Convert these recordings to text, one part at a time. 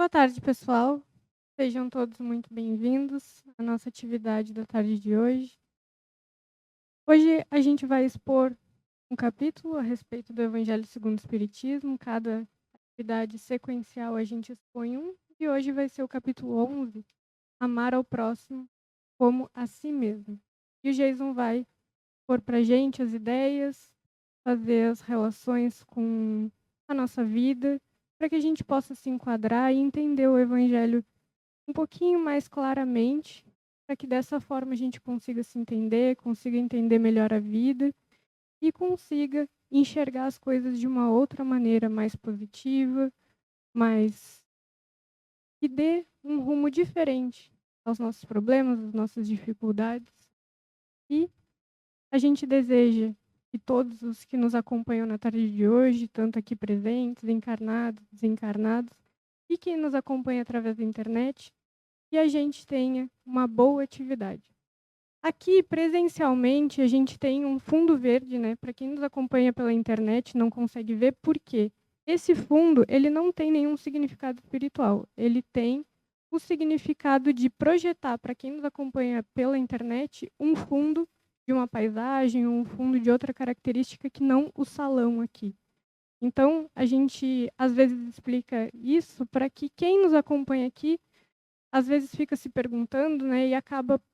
Boa tarde, pessoal. Sejam todos muito bem-vindos à nossa atividade da tarde de hoje. Hoje a gente vai expor um capítulo a respeito do Evangelho segundo o Espiritismo. Cada atividade sequencial a gente expõe um. E hoje vai ser o capítulo 11, Amar ao Próximo como a si mesmo. E o Jason vai pôr para a gente as ideias, fazer as relações com a nossa vida, para que a gente possa se enquadrar e entender o Evangelho um pouquinho mais claramente, para que dessa forma a gente consiga se entender, consiga entender melhor a vida e consiga enxergar as coisas de uma outra maneira mais positiva, mais que dê um rumo diferente aos nossos problemas, às nossas dificuldades. E a gente deseja que todos os que nos acompanham na tarde de hoje, tanto aqui presentes, encarnados, desencarnados, e quem nos acompanha através da internet, que a gente tenha uma boa atividade. Aqui, presencialmente, a gente tem um fundo verde, né? Para quem nos acompanha pela internet, não consegue ver por quê. Esse fundo, ele não tem nenhum significado espiritual. Ele tem o significado de projetar, para quem nos acompanha pela internet, um fundo de uma paisagem, um fundo de outra característica que não o salão aqui. Então, a gente, às vezes, explica isso para que quem nos acompanha aqui às vezes fica se perguntando, né, e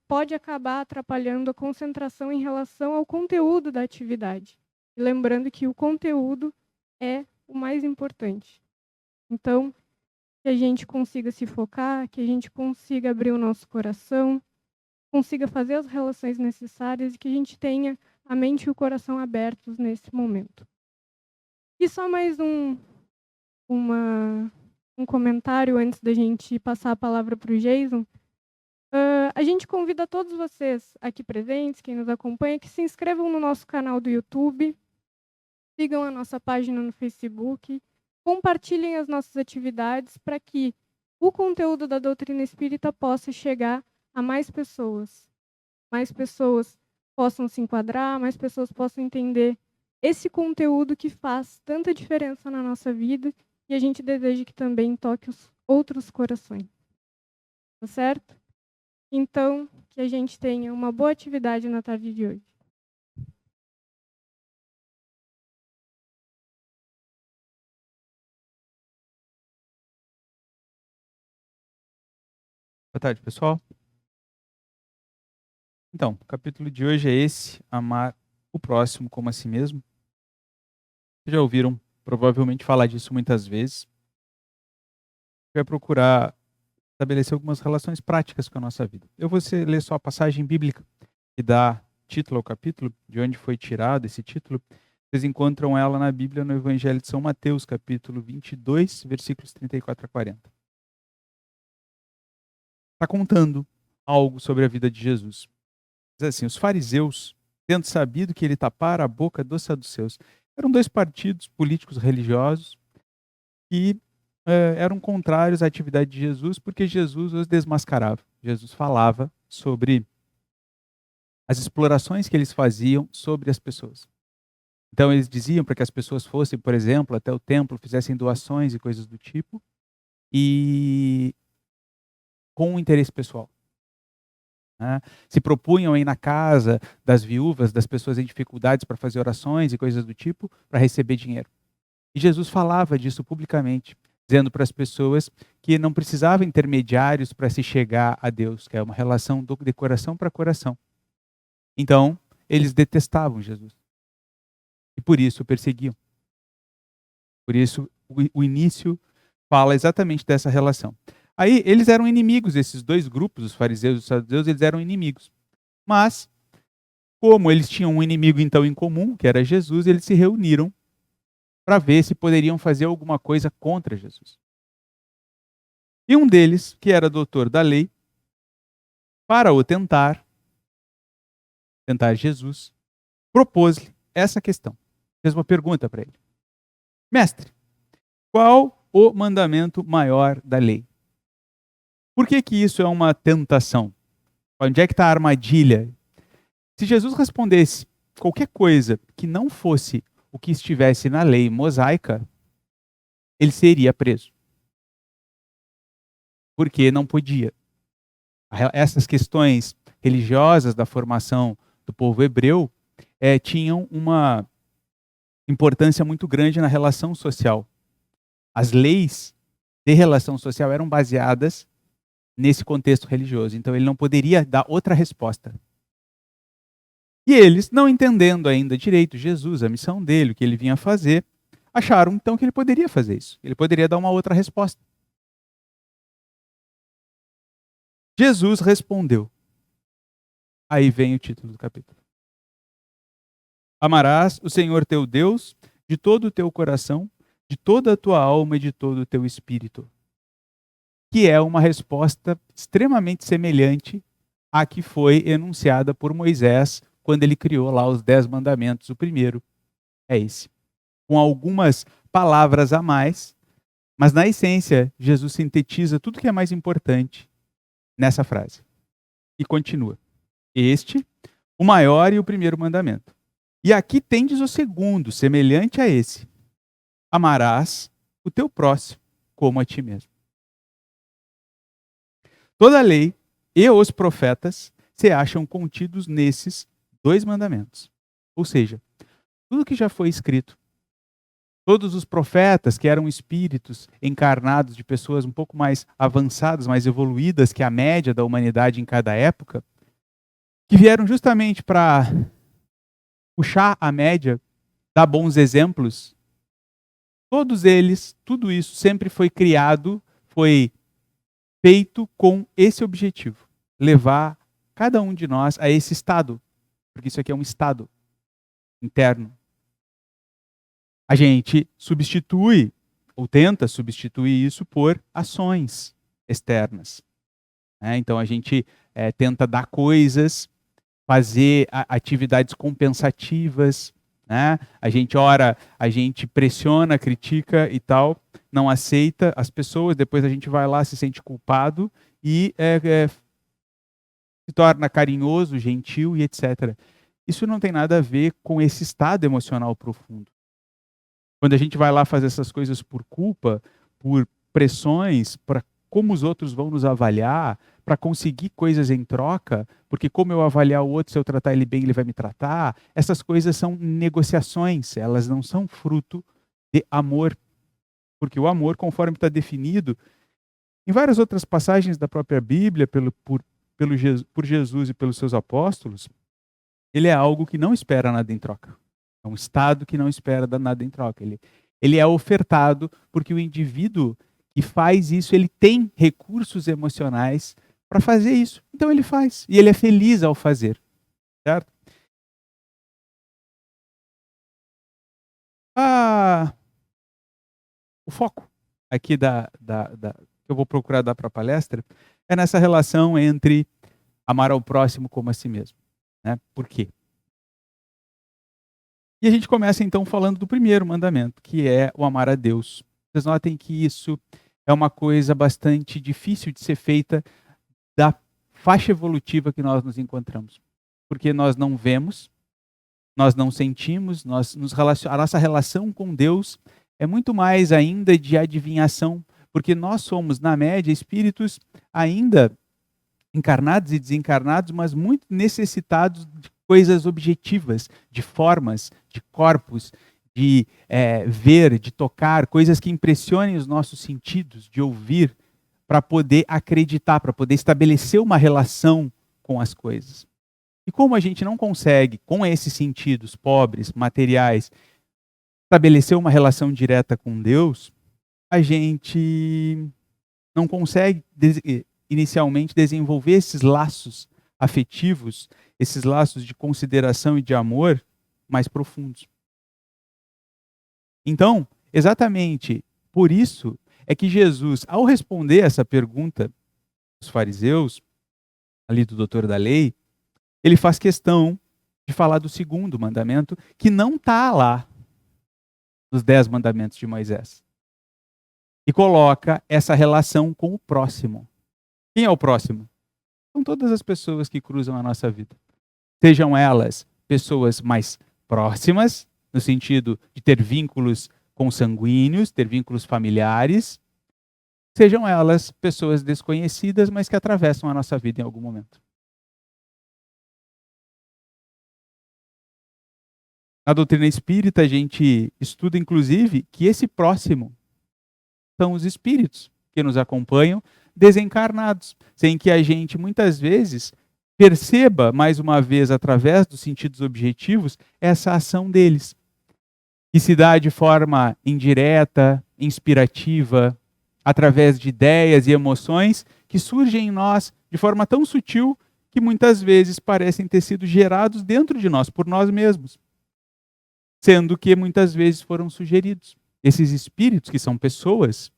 pode acabar atrapalhando a concentração em relação ao conteúdo da atividade. E lembrando que o conteúdo é o mais importante. Então, que a gente consiga se focar, que a gente consiga abrir o nosso coração, consiga fazer as relações necessárias e que a gente tenha a mente e o coração abertos nesse momento. E só mais um comentário antes da gente passar a palavra para o Jason. A gente convida todos vocês aqui presentes, quem nos acompanha, que se inscrevam no nosso canal do YouTube, sigam a nossa página no Facebook, compartilhem as nossas atividades para que o conteúdo da doutrina espírita possa chegar a mais pessoas possam se enquadrar, mais pessoas possam entender esse conteúdo que faz tanta diferença na nossa vida e a gente deseja que também toque os outros corações. Tá certo? Então, que a gente tenha uma boa atividade na tarde de hoje. Boa tarde, pessoal. Então, o capítulo de hoje é esse, amar o próximo como a si mesmo. Vocês já ouviram provavelmente falar disso muitas vezes. Vai procurar estabelecer algumas relações práticas com a nossa vida. Eu vou ler só a passagem bíblica que dá título ao capítulo, de onde foi tirado esse título. Vocês encontram ela na Bíblia no Evangelho de São Mateus, capítulo 22, versículos 34 a 40. Está contando algo sobre a vida de Jesus. Diz assim: os fariseus, tendo sabido que ele tapara a boca dos saduceus, eram dois partidos políticos religiosos que eram contrários à atividade de Jesus, porque Jesus os desmascarava. Jesus falava sobre as explorações que eles faziam sobre as pessoas. Então eles diziam para que as pessoas fossem, por exemplo, até o templo, fizessem doações e coisas do tipo, e com um interesse pessoal. Né? Se propunham a ir na casa das viúvas, das pessoas em dificuldades para fazer orações e coisas do tipo, para receber dinheiro. E Jesus falava disso publicamente, dizendo para as pessoas que não precisava intermediários para se chegar a Deus, que é uma relação de coração para coração. Então, eles detestavam Jesus. E por isso o perseguiam. Por isso, o início fala exatamente dessa relação. Aí, eles eram inimigos, esses dois grupos, os fariseus e os saduceus, eles eram inimigos. Mas, como eles tinham um inimigo então em comum, que era Jesus, eles se reuniram para ver se poderiam fazer alguma coisa contra Jesus. E um deles, que era doutor da lei, para o tentar Jesus, propôs-lhe essa questão. Fez uma pergunta para ele. Mestre, qual o mandamento maior da lei? Por que isso é uma tentação? Onde é que está a armadilha? Se Jesus respondesse qualquer coisa que não fosse o que estivesse na lei mosaica, ele seria preso. porque não podia. Essas questões religiosas da formação do povo hebreu tinham uma importância muito grande na relação social. As leis de relação social eram baseadas nesse contexto religioso. Então ele não poderia dar outra resposta. E eles, não entendendo ainda direito Jesus, a missão dele, o que ele vinha fazer, acharam então que ele poderia fazer isso. Ele poderia dar uma outra resposta. Jesus respondeu. Aí vem o título do capítulo. Amarás o Senhor teu Deus de todo o teu coração, de toda a tua alma e de todo o teu espírito. Que é uma resposta extremamente semelhante à que foi enunciada por Moisés quando ele criou lá os 10 mandamentos. O primeiro é esse. Com algumas palavras a mais, mas na essência, Jesus sintetiza tudo que é mais importante nessa frase. E continua. Este, o maior e o primeiro mandamento. E aqui tendes o segundo, semelhante a esse. Amarás o teu próximo como a ti mesmo. Toda a lei e os profetas se acham contidos nesses 2 mandamentos. Ou seja, tudo que já foi escrito, todos os profetas que eram espíritos encarnados de pessoas um pouco mais avançadas, mais evoluídas que a média da humanidade em cada época, que vieram justamente para puxar a média, dar bons exemplos, todos eles, tudo isso sempre foi criado, foi feito com esse objetivo, levar cada um de nós a esse estado, porque isso aqui é um estado interno. A gente substitui, ou tenta substituir isso por ações externas. Então a gente tenta dar coisas, fazer atividades compensativas, né? A gente ora, a gente pressiona, critica e tal, não aceita as pessoas, depois a gente vai lá, se sente culpado e se torna carinhoso, gentil e etc. Isso não tem nada a ver com esse estado emocional profundo. Quando a gente vai lá fazer essas coisas por culpa, por pressões, para como os outros vão nos avaliar, para conseguir coisas em troca, porque como eu avaliar o outro, se eu tratar ele bem, ele vai me tratar, essas coisas são negociações, elas não são fruto de amor. Porque o amor, conforme está definido, em várias outras passagens da própria Bíblia, por Jesus e pelos seus apóstolos, ele é algo que não espera nada em troca. É um estado que não espera nada em troca. Ele é ofertado porque o indivíduo que faz isso, ele tem recursos emocionais para fazer isso. Então ele faz. E ele é feliz ao fazer. Certo? O foco aqui que eu vou procurar dar para a palestra é nessa relação entre amar ao próximo como a si mesmo. Né? Por quê? E a gente começa então falando do primeiro mandamento, que é o amar a Deus. Vocês notem que isso é uma coisa bastante difícil de ser feita da faixa evolutiva que nós nos encontramos. Porque nós não vemos, nós não sentimos, a nossa relação com Deus é muito mais ainda de adivinhação, porque nós somos, na média, espíritos ainda encarnados e desencarnados, mas muito necessitados de coisas objetivas, de formas, de corpos, de ver, de tocar, coisas que impressionem os nossos sentidos, de ouvir, para poder acreditar, para poder estabelecer uma relação com as coisas. E como a gente não consegue, com esses sentidos pobres, materiais, estabelecer uma relação direta com Deus, a gente não consegue inicialmente desenvolver esses laços afetivos, esses laços de consideração e de amor mais profundos. Então, exatamente por isso é que Jesus, ao responder essa pergunta dos fariseus, ali do doutor da lei, ele faz questão de falar do segundo mandamento, que não está lá nos 10 mandamentos de Moisés. E coloca essa relação com o próximo. Quem é o próximo? São todas as pessoas que cruzam a nossa vida. Sejam elas pessoas mais próximas, no sentido de ter vínculos consanguíneos, ter vínculos familiares, sejam elas pessoas desconhecidas, mas que atravessam a nossa vida em algum momento. Na doutrina espírita, a gente estuda, inclusive, que esse próximo são os espíritos que nos acompanham desencarnados, sem que a gente, muitas vezes, perceba, mais uma vez, através dos sentidos objetivos, essa ação deles, que se dá de forma indireta, inspirativa, através de ideias e emoções que surgem em nós de forma tão sutil que muitas vezes parecem ter sido gerados dentro de nós, por nós mesmos, sendo que muitas vezes foram sugeridos. Esses espíritos, que são pessoas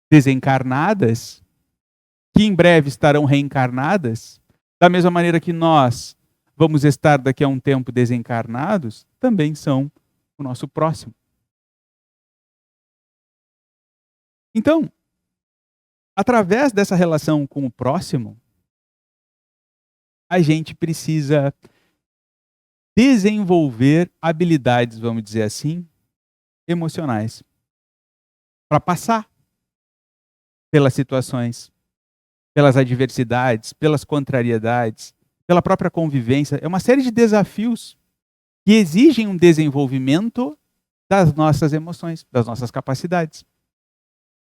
desencarnadas, que em breve estarão reencarnadas, da mesma maneira que nós vamos estar daqui a um tempo desencarnados, também são o nosso próximo. Então, através dessa relação com o próximo, a gente precisa desenvolver habilidades, vamos dizer assim, emocionais, para passar pelas situações, pelas adversidades, pelas contrariedades, pela própria convivência. É uma série de desafios que exigem um desenvolvimento das nossas emoções, das nossas capacidades.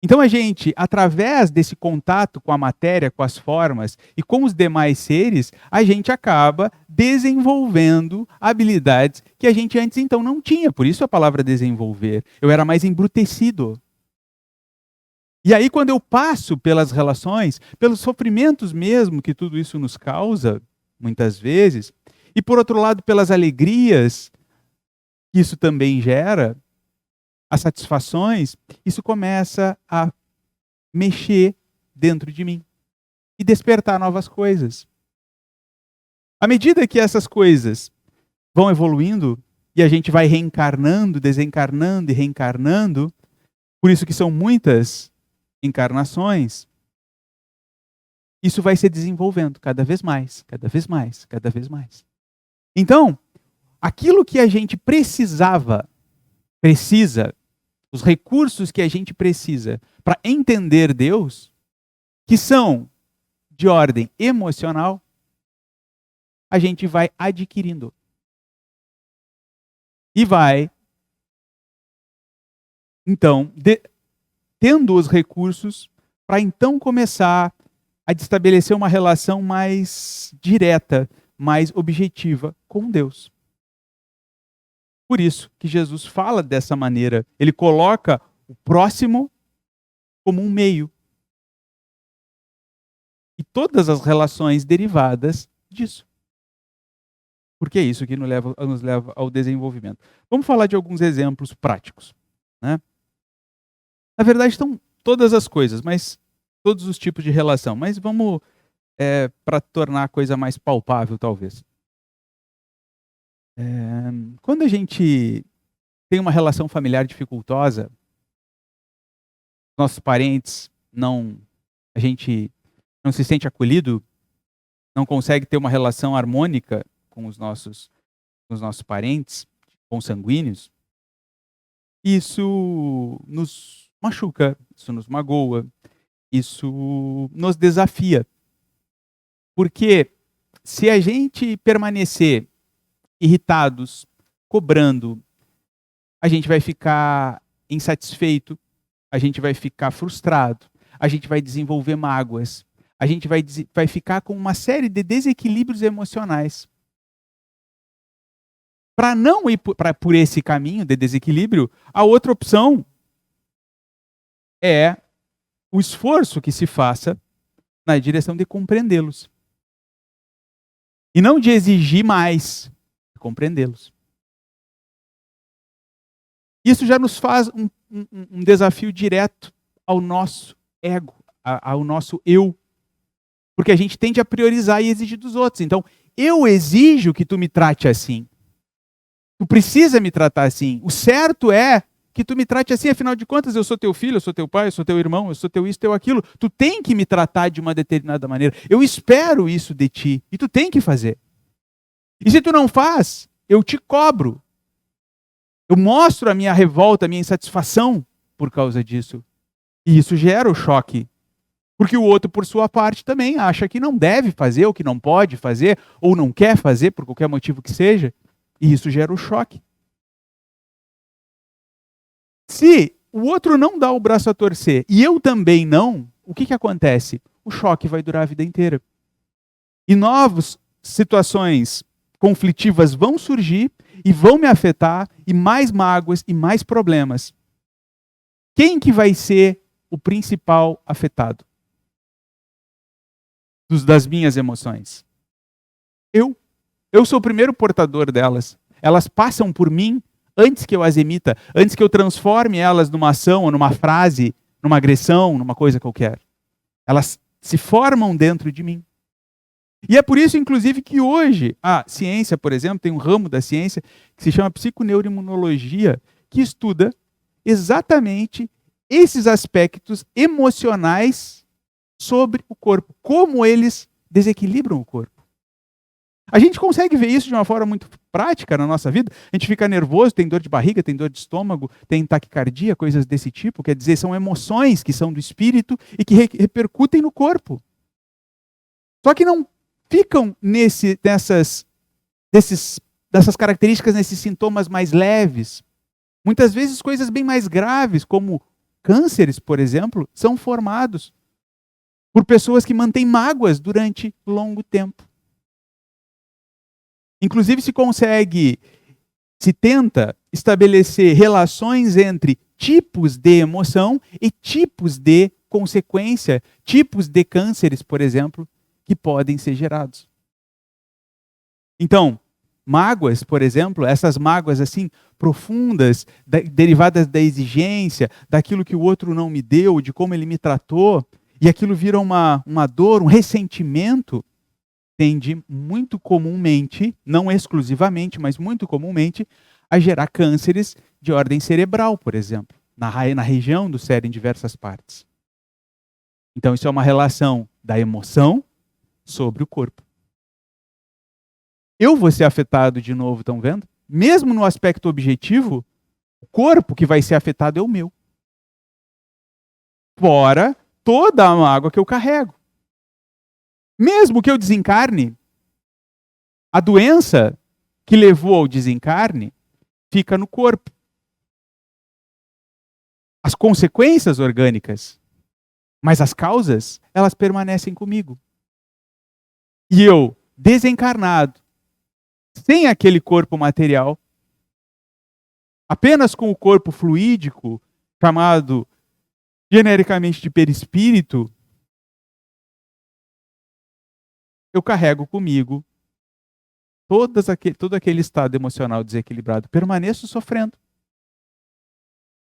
Então a gente, através desse contato com a matéria, com as formas e com os demais seres, a gente acaba desenvolvendo habilidades que a gente antes então não tinha. Por isso a palavra desenvolver. Eu era mais embrutecido. E aí quando eu passo pelas relações, pelos sofrimentos mesmo que tudo isso nos causa, muitas vezes, e por outro lado pelas alegrias que isso também gera, as satisfações, isso começa a mexer dentro de mim e despertar novas coisas. À medida que essas coisas vão evoluindo e a gente vai reencarnando, desencarnando e reencarnando, por isso que são muitas encarnações, isso vai se desenvolvendo cada vez mais, cada vez mais, cada vez mais. Então, aquilo que a gente precisa, os recursos que a gente precisa para entender Deus, que são de ordem emocional, a gente vai adquirindo. E vai, então, tendo os recursos para então começar a estabelecer uma relação mais direta, mais objetiva com Deus. Por isso que Jesus fala dessa maneira. Ele coloca o próximo como um meio. E todas as relações derivadas disso. Porque é isso que nos leva ao desenvolvimento. Vamos falar de alguns exemplos práticos, né? Na verdade, estão todas as coisas, mas todos os tipos de relação. Mas vamos para tornar a coisa mais palpável, talvez. Quando a gente tem uma relação familiar dificultosa, nossos parentes a gente não se sente acolhido, não consegue ter uma relação harmônica com os nossos parentes, consanguíneos, isso nos machuca, isso nos magoa, isso nos desafia. Porque se a gente permanecer irritados, cobrando, a gente vai ficar insatisfeito, a gente vai ficar frustrado, a gente vai desenvolver mágoas, a gente vai ficar com uma série de desequilíbrios emocionais. Para não ir por esse caminho de desequilíbrio, a outra opção é o esforço que se faça na direção de compreendê-los. E não de exigir mais, compreendê-los. Isso já nos faz um desafio direto ao nosso ego, ao nosso eu. Porque a gente tende a priorizar e exigir dos outros. Então, eu exijo que tu me trate assim. Tu precisa me tratar assim. O certo é que tu me trate assim, afinal de contas, eu sou teu filho, eu sou teu pai, eu sou teu irmão, eu sou teu isso, teu aquilo. Tu tem que me tratar de uma determinada maneira. Eu espero isso de ti. E tu tem que fazer. E se tu não faz, eu te cobro. Eu mostro a minha revolta, a minha insatisfação por causa disso. E isso gera o choque Porque o outro, por sua parte, também acha que não deve fazer, ou que não pode fazer, ou não quer fazer, por qualquer motivo que seja. E isso gera o choque. Se o outro não dá o braço a torcer e eu também não, o que acontece? O choque vai durar a vida inteira. E novas situações conflitivas vão surgir e vão me afetar, e mais mágoas e mais problemas. Quem que vai ser o principal afetado das minhas emoções? Eu. Eu sou o primeiro portador delas. Elas passam por mim antes que eu as emita, antes que eu transforme elas numa ação, ou numa frase, numa agressão, numa coisa qualquer. Elas se formam dentro de mim. E é por isso, inclusive, que hoje a ciência, por exemplo, tem um ramo da ciência que se chama psiconeuroimunologia, que estuda exatamente esses aspectos emocionais sobre o corpo, como eles desequilibram o corpo. A gente consegue ver isso de uma forma muito prática na nossa vida. A gente fica nervoso, tem dor de barriga, tem dor de estômago, tem taquicardia, coisas desse tipo. Quer dizer, são emoções que são do espírito e que repercutem no corpo. Só que não ficam dessas características, nesses sintomas mais leves. Muitas vezes coisas bem mais graves, como cânceres, por exemplo, são formados por pessoas que mantêm mágoas durante longo tempo. Inclusive se tenta estabelecer relações entre tipos de emoção e tipos de consequência, tipos de cânceres, por exemplo, que podem ser gerados. Então, mágoas, por exemplo, essas mágoas assim profundas, derivadas da exigência, daquilo que o outro não me deu, de como ele me tratou, e aquilo vira uma dor, um ressentimento, tende muito comumente, não exclusivamente, mas muito comumente, a gerar cânceres de ordem cerebral, por exemplo, na região do cérebro em diversas partes. Então isso é uma relação da emoção sobre o corpo. Eu vou ser afetado de novo, estão vendo? Mesmo no aspecto objetivo, o corpo que vai ser afetado é o meu. Fora toda a mágoa que eu carrego. Mesmo que eu desencarne, a doença que levou ao desencarne fica no corpo. As consequências orgânicas, mas as causas, elas permanecem comigo. E eu, desencarnado, sem aquele corpo material, apenas com o corpo fluídico, chamado genericamente de perispírito, eu carrego comigo todo aquele estado emocional desequilibrado. Permaneço sofrendo.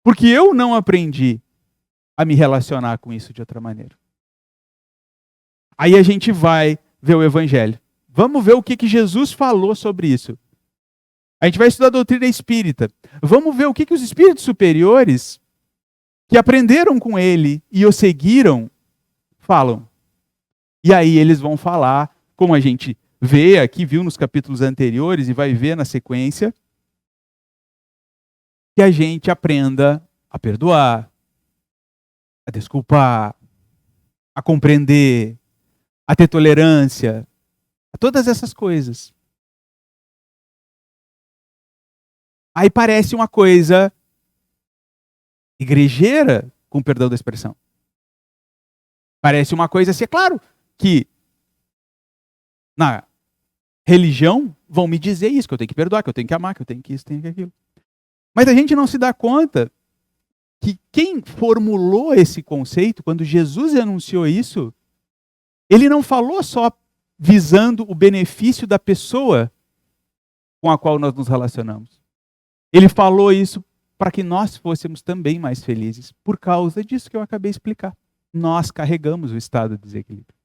Porque eu não aprendi a me relacionar com isso de outra maneira. Aí a gente vai ver o Evangelho. Vamos ver o que Jesus falou sobre isso. A gente vai estudar a doutrina espírita. Vamos ver o que os espíritos superiores, que aprenderam com ele e o seguiram, falam. E aí eles vão falar, como a gente vê aqui, viu nos capítulos anteriores e vai ver na sequência, que a gente aprenda a perdoar, a desculpar, a compreender, a ter tolerância, a todas essas coisas. Aí parece uma coisa igrejeira, com perdão da expressão. Parece uma coisa assim, é claro que na religião vão me dizer isso, que eu tenho que perdoar, que eu tenho que amar, que eu tenho que isso, tenho que aquilo. Mas a gente não se dá conta que quem formulou esse conceito, quando Jesus anunciou isso, ele não falou só visando o benefício da pessoa com a qual nós nos relacionamos. Ele falou isso para que nós fôssemos também mais felizes, por causa disso que eu acabei de explicar. Nós carregamos o estado de desequilíbrio.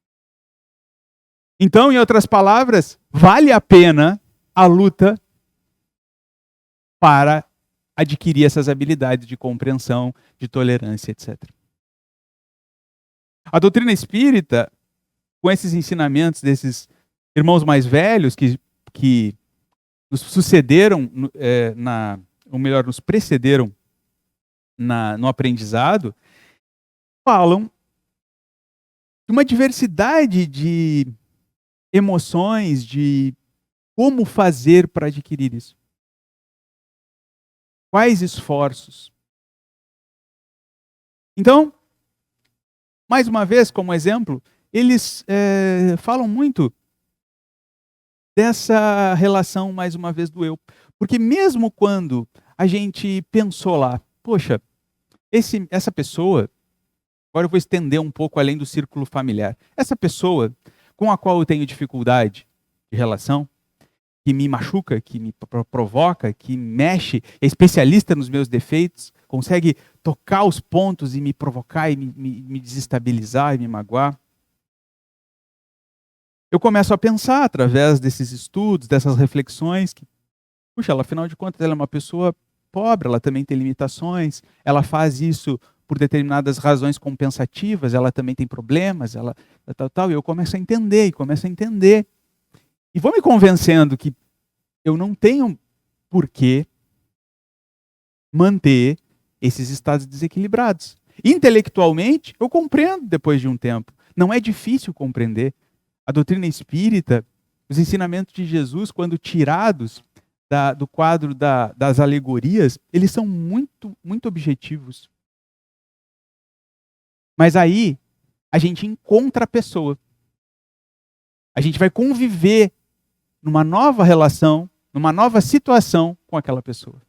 Então, em outras palavras, vale a pena a luta para adquirir essas habilidades de compreensão, de tolerância, etc. A doutrina espírita, com esses ensinamentos desses irmãos mais velhos que nos sucederam, ou melhor, nos precederam no aprendizado, falam uma diversidade de emoções, de como fazer para adquirir isso. Quais esforços? Então, mais uma vez, como exemplo, eles falam muito dessa relação, mais uma vez, do eu. Porque mesmo quando a gente pensou lá, poxa, essa pessoa, agora eu vou estender um pouco além do círculo familiar, essa pessoa com a qual eu tenho dificuldade de relação, que me machuca, que me provoca, que mexe, é especialista nos meus defeitos, consegue tocar os pontos e me provocar e me desestabilizar e me magoar. Eu começo a pensar através desses estudos, dessas reflexões, que, puxa, ela, afinal de contas, ela é uma pessoa pobre, ela também tem limitações, ela faz isso por determinadas razões compensativas, ela também tem problemas, ela tal, e eu começo a entender, e vou me convencendo que eu não tenho por que manter esses estados desequilibrados. Intelectualmente, eu compreendo depois de um tempo. Não é difícil compreender. A doutrina espírita, os ensinamentos de Jesus, quando tirados do quadro das alegorias, eles são muito, muito objetivos. Mas aí, a gente encontra a pessoa. A gente vai conviver numa nova relação, numa nova situação com aquela pessoa.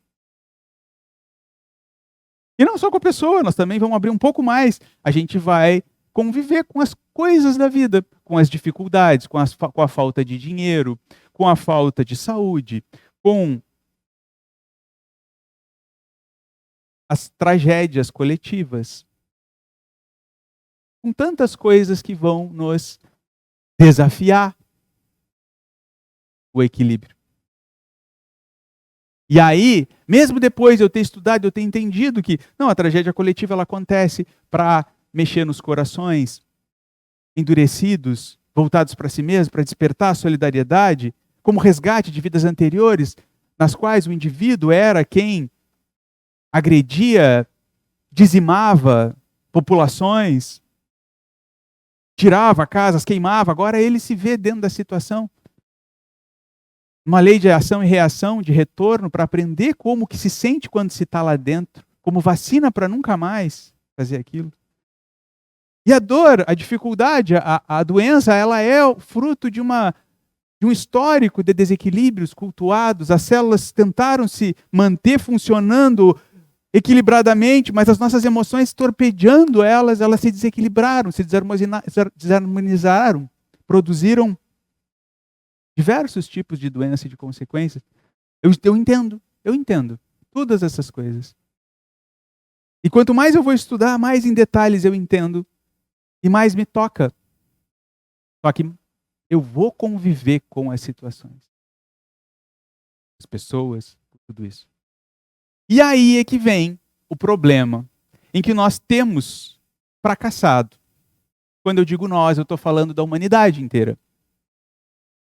E não só com a pessoa, nós também vamos abrir um pouco mais. A gente vai conviver com as coisas da vida, com as dificuldades, com a falta de dinheiro, com a falta de saúde, com as tragédias coletivas, com tantas coisas que vão nos desafiar o equilíbrio. E aí, mesmo depois de eu ter estudado, eu ter entendido que, não, a tragédia coletiva ela acontece para mexer nos corações endurecidos, voltados para si mesmo, para despertar a solidariedade, como resgate de vidas anteriores, nas quais o indivíduo era quem agredia, dizimava populações, tirava casas, queimava, agora ele se vê dentro da situação. Uma lei de ação e reação, de retorno, para aprender como que se sente quando se está lá dentro, como vacina para nunca mais fazer aquilo. E a dor, a dificuldade, a doença, ela é o fruto de um histórico de desequilíbrios cultuados. As células tentaram se manter funcionando equilibradamente, mas as nossas emoções, torpedeando elas se desequilibraram, se desarmonizaram, produziram diversos tipos de doença e de consequências. Eu entendo todas essas coisas. E quanto mais eu vou estudar, mais em detalhes eu entendo e mais me toca. Só que eu vou conviver com as situações, as pessoas, tudo isso. E aí é que vem o problema em que nós temos fracassado. Quando eu digo nós, eu estou falando da humanidade inteira.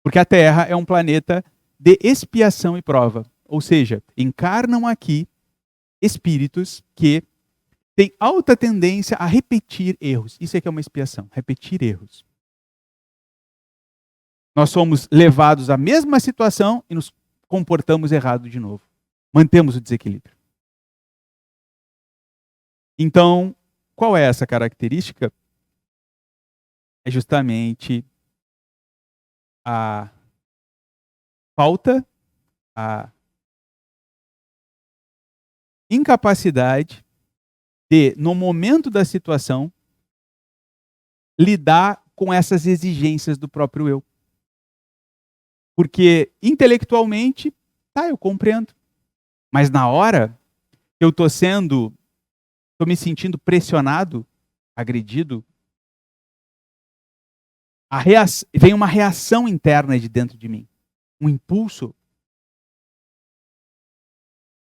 Porque a Terra é um planeta de expiação e prova. Ou seja, encarnam aqui espíritos que têm alta tendência a repetir erros. Isso é que é uma expiação, repetir erros. Nós somos levados à mesma situação e nos comportamos errado de novo. Mantemos o desequilíbrio. Então, qual é essa característica? É justamente a falta, a incapacidade de, no momento da situação, lidar com essas exigências do próprio eu. Porque intelectualmente, eu compreendo. Mas na hora que eu estou me sentindo pressionado, agredido, vem uma reação interna de dentro de mim. Um impulso.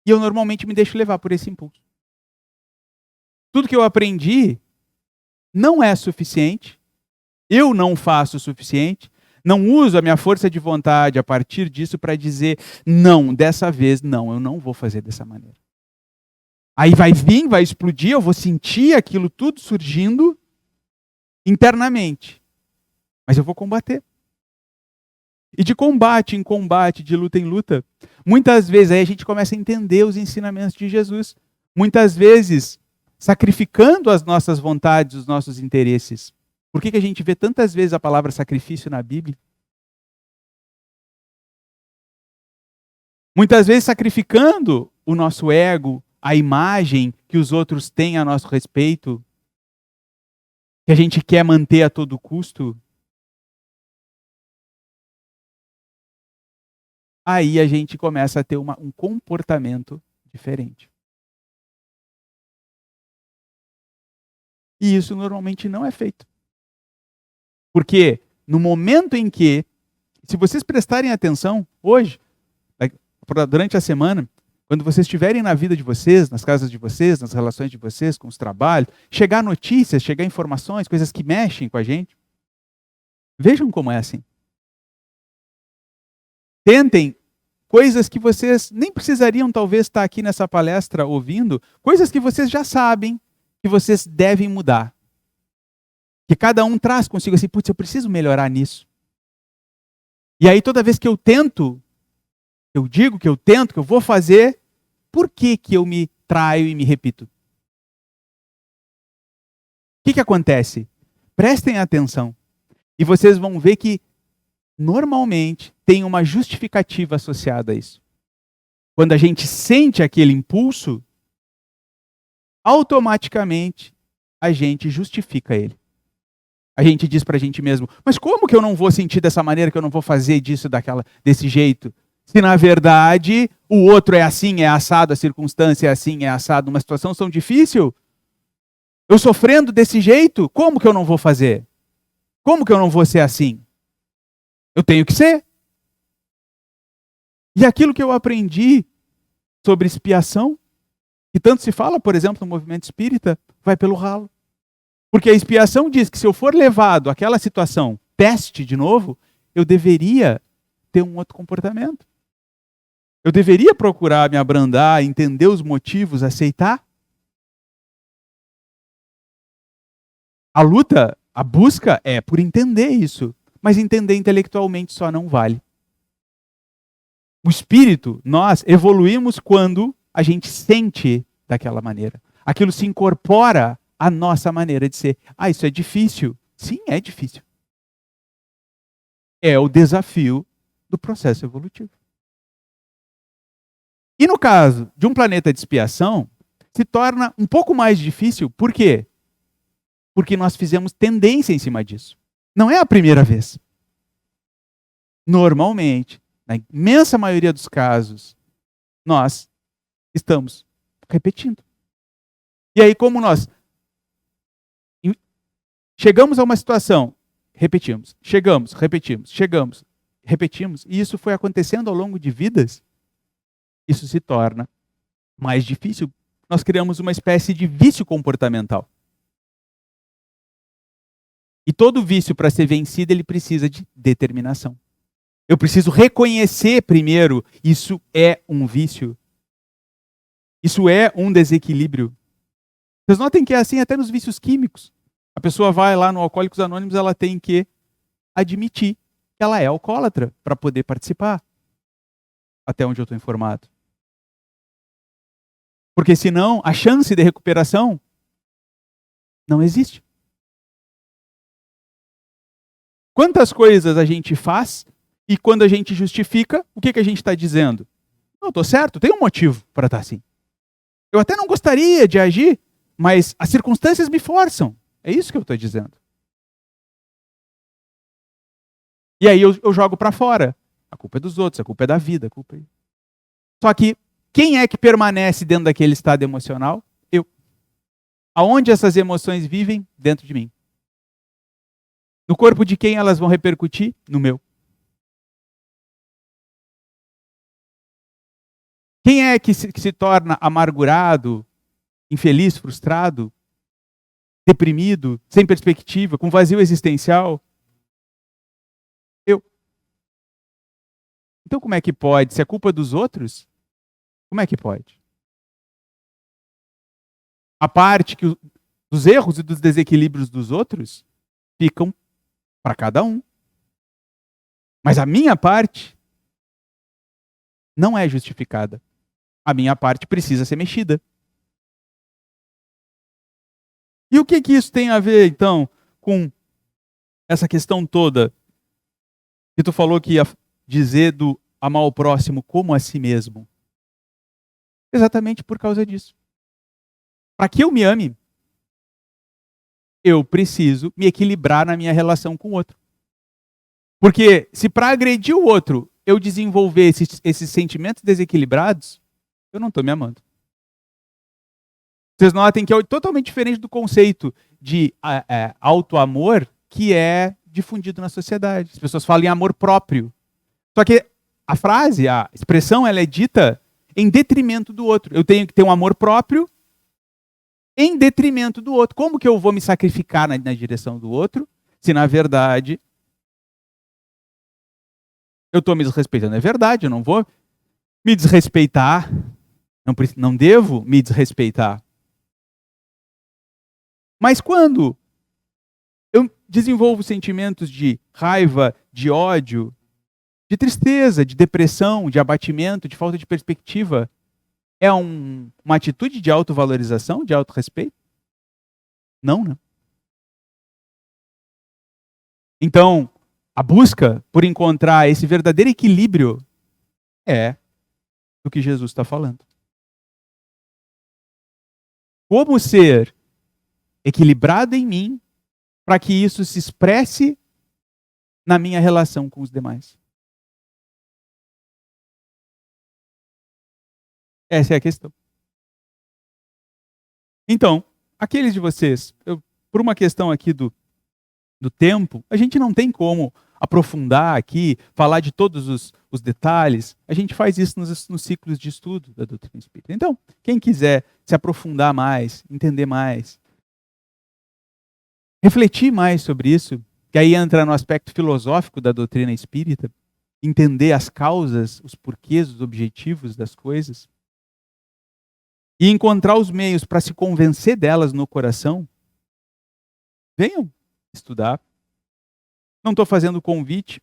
E eu normalmente me deixo levar por esse impulso. Tudo que eu aprendi não é suficiente. Eu não faço o suficiente. Não uso a minha força de vontade a partir disso para dizer, não, dessa vez não, eu não vou fazer dessa maneira. Aí vai vir, vai explodir, eu vou sentir aquilo tudo surgindo. internamente. Mas eu vou combater. E de combate em combate, de luta em luta, muitas vezes aí a gente começa a entender os ensinamentos de Jesus. Muitas vezes sacrificando as nossas vontades, os nossos interesses. Por que a gente vê tantas vezes a palavra sacrifício na Bíblia? Muitas vezes sacrificando o nosso ego, a imagem que os outros têm a nosso respeito, que a gente quer manter a todo custo. Aí a gente começa a ter um comportamento diferente. E isso normalmente não é feito. Porque no momento em que, se vocês prestarem atenção, hoje, durante a semana, quando vocês estiverem na vida de vocês, nas casas de vocês, nas relações de vocês, com os trabalhos, chegar notícias, chegar informações, coisas que mexem com a gente, vejam como é assim. Tentem coisas que vocês nem precisariam talvez estar aqui nessa palestra ouvindo, coisas que vocês já sabem que vocês devem mudar. Que cada um traz consigo assim, putz, eu preciso melhorar nisso. E aí toda vez que eu tento, eu digo que eu tento, que eu vou fazer, por que que eu me traio e me repito? O que acontece? Prestem atenção. E vocês vão ver que normalmente tem uma justificativa associada a isso. Quando a gente sente aquele impulso, automaticamente a gente justifica ele. A gente diz pra gente mesmo, mas como que eu não vou sentir dessa maneira, que eu não vou fazer disso, desse jeito? Se na verdade o outro é assim, é assado, a circunstância é assim, é assado, uma situação tão difícil, eu sofrendo desse jeito, como que eu não vou fazer? Como que eu não vou ser assim? Eu tenho que ser. E aquilo que eu aprendi sobre expiação, que tanto se fala, por exemplo, no movimento espírita, vai pelo ralo. Porque a expiação diz que se eu for levado àquela situação, teste de novo, eu deveria ter um outro comportamento. Eu deveria procurar me abrandar, entender os motivos, aceitar. A luta, a busca é por entender isso. Mas entender intelectualmente só não vale. O espírito, nós evoluímos quando a gente sente daquela maneira. Aquilo se incorpora à nossa maneira de ser. Ah, isso é difícil. Sim, é difícil. É o desafio do processo evolutivo. E no caso de um planeta de expiação, se torna um pouco mais difícil. Por quê? Porque nós fizemos tendência em cima disso. Não é a primeira vez. Normalmente, na imensa maioria dos casos, nós estamos repetindo. E aí, como nós chegamos a uma situação, repetimos, chegamos, repetimos, chegamos, repetimos, e isso foi acontecendo ao longo de vidas, isso se torna mais difícil. Nós criamos uma espécie de vício comportamental. E todo vício, para ser vencido, ele precisa de determinação. Eu preciso reconhecer primeiro, isso é um vício. Isso é um desequilíbrio. Vocês notem que é assim até nos vícios químicos. A pessoa vai lá no Alcoólicos Anônimos, ela tem que admitir que ela é alcoólatra para poder participar. Até onde eu estou informado. Porque senão, a chance de recuperação não existe. Quantas coisas a gente faz e quando a gente justifica, o que a gente está dizendo? Não, estou certo, tem um motivo para estar assim. Eu até não gostaria de agir, mas as circunstâncias me forçam. É isso que eu estou dizendo. E aí eu jogo para fora. A culpa é dos outros, a culpa é da vida. A culpa é... Só que quem é que permanece dentro daquele estado emocional? Eu. Aonde essas emoções vivem? Dentro de mim. No corpo de quem elas vão repercutir? No meu. Quem é que se torna amargurado, infeliz, frustrado, deprimido, sem perspectiva, com vazio existencial? Eu. Então como é que pode? Se é culpa dos outros, como é que pode? A parte dos erros e dos desequilíbrios dos outros ficam para cada um. Mas a minha parte não é justificada. A minha parte precisa ser mexida. E o que isso tem a ver, então, com essa questão toda que tu falou que ia dizer do amar o próximo como a si mesmo? Exatamente por causa disso. Para que eu me ame, eu preciso me equilibrar na minha relação com o outro. Porque se para agredir o outro eu desenvolver esses sentimentos desequilibrados, eu não estou me amando. Vocês notem que é totalmente diferente do conceito de auto-amor que é difundido na sociedade. As pessoas falam em amor próprio. Só que a frase, a expressão, ela é dita em detrimento do outro. Eu tenho que ter um amor próprio em detrimento do outro. Como que eu vou me sacrificar na direção do outro, se na verdade eu estou me desrespeitando? É verdade, eu não vou me desrespeitar, não devo me desrespeitar. Mas quando eu desenvolvo sentimentos de raiva, de ódio, de tristeza, de depressão, de abatimento, de falta de perspectiva, é uma atitude de autovalorização, de autorrespeito? Não, né? Então, a busca por encontrar esse verdadeiro equilíbrio é do que Jesus está falando. Como ser equilibrado em mim para que isso se expresse na minha relação com os demais? Essa é a questão. Então, aqueles de vocês, por uma questão aqui do tempo, a gente não tem como aprofundar aqui, falar de todos os detalhes. A gente faz isso nos ciclos de estudo da doutrina espírita. Então, quem quiser se aprofundar mais, entender mais, refletir mais sobre isso, que aí entra no aspecto filosófico da doutrina espírita, entender as causas, os porquês, os objetivos das coisas, e encontrar os meios para se convencer delas no coração, venham estudar. Não estou fazendo convite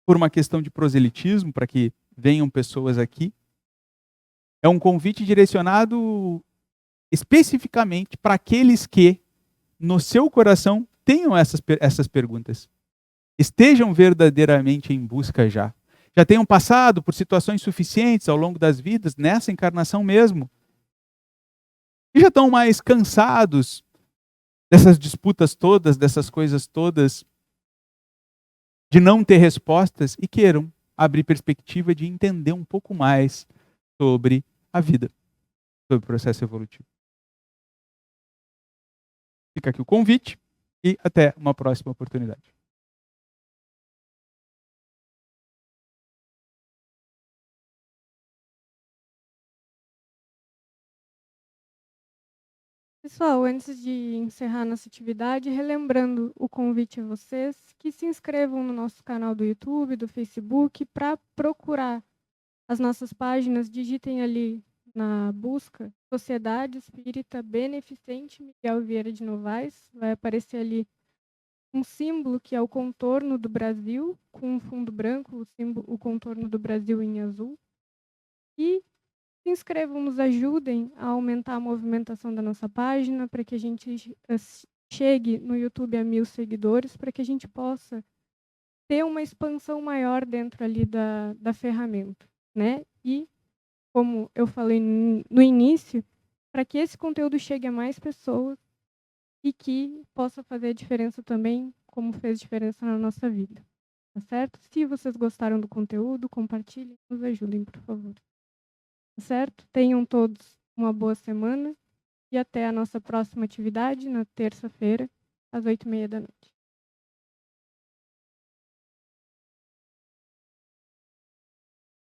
por uma questão de proselitismo, para que venham pessoas aqui. É um convite direcionado especificamente para aqueles que, no seu coração, tenham essas perguntas. Estejam verdadeiramente em busca já. Já tenham passado por situações suficientes ao longo das vidas, nessa encarnação mesmo. E já estão mais cansados dessas disputas todas, dessas coisas todas, de não ter respostas, e queiram abrir perspectiva de entender um pouco mais sobre a vida, sobre o processo evolutivo. Fica aqui o convite e até uma próxima oportunidade. Pessoal, antes de encerrar nossa atividade, relembrando o convite a vocês que se inscrevam no nosso canal do YouTube, do Facebook, para procurar as nossas páginas, digitem ali na busca Sociedade Espírita Beneficente Miguel Vieira de Novaes, vai aparecer ali um símbolo que é o contorno do Brasil, com um fundo branco, o contorno do Brasil em azul. E se inscrevam, nos ajudem a aumentar a movimentação da nossa página, para que a gente chegue no YouTube a 1000 seguidores, para que a gente possa ter uma expansão maior dentro ali da ferramenta, né? E, como eu falei no início, para que esse conteúdo chegue a mais pessoas e que possa fazer a diferença também, como fez diferença na nossa vida, tá certo? Se vocês gostaram do conteúdo, compartilhem, nos ajudem, por favor. Certo? Tenham todos uma boa semana e até a nossa próxima atividade na terça-feira, às 20h30 da noite.